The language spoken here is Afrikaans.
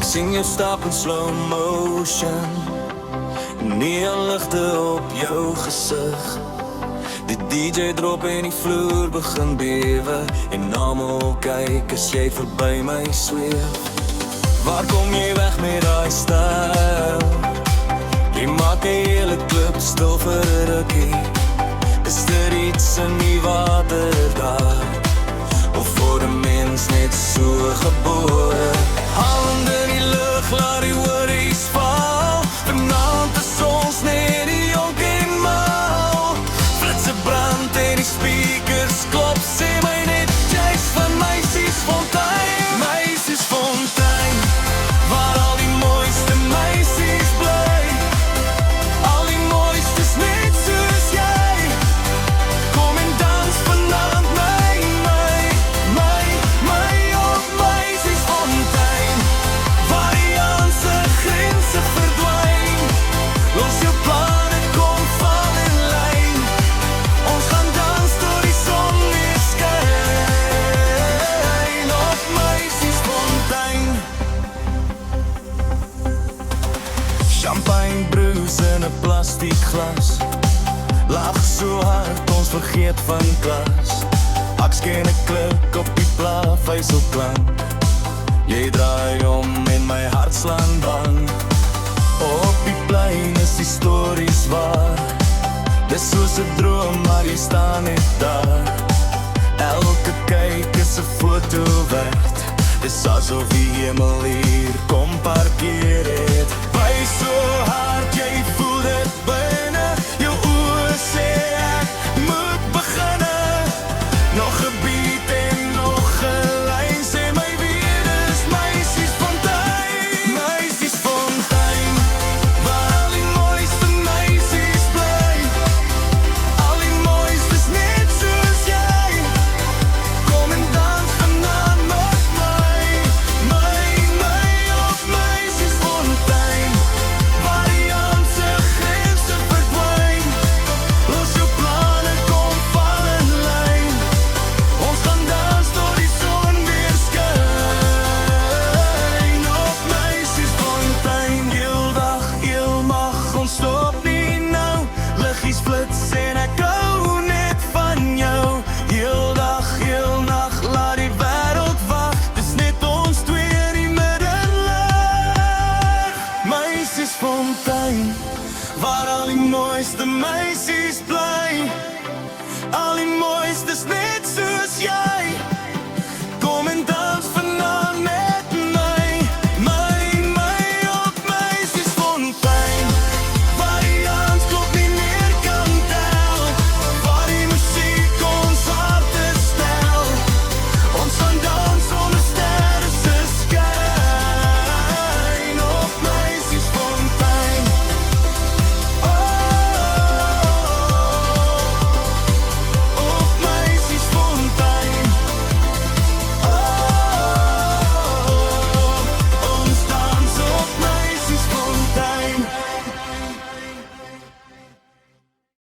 sien jou stap in slow motion, neonligte op jou gesig. Die DJ drop en die vloer begin bewe, en almal kyk as jy verby my sweef. Waar kom jy weg met daai styl? Jy maak die hele klub stil vir 'n rukkie. Is daar iets in die water daar? Of word 'n mens net so gebore? Hande in die lug, laat die worries val. Vanaand is ons net die jonk en mal. Flitse brand en die speakers klop, sê my net jy's van Meisiesfontein. Meisiesfontein, waar al die mooiste meisies bly. Al die mooistes net soos jy. Kom en dans vanaand my op Meisiesfontein, waar die aanse grense verdwyn. Los jou planne, kom val in lyn. Ons gaan dans tot die son weer skyn op Meisiesfontein. Champagne brews in 'n plastiek glas. Lach so hard, ons vergeet van klas. Aksken 'n klik op die plaafhuiselklank. Jy draai om en my hart slaan bang. Op die plein is die stories waar. Dis soos 'n droom, maar jy staan net daar. Elke kyk is 'n foto werd. Dis asof die hemel hier kom parkeer het. By so hard jy voel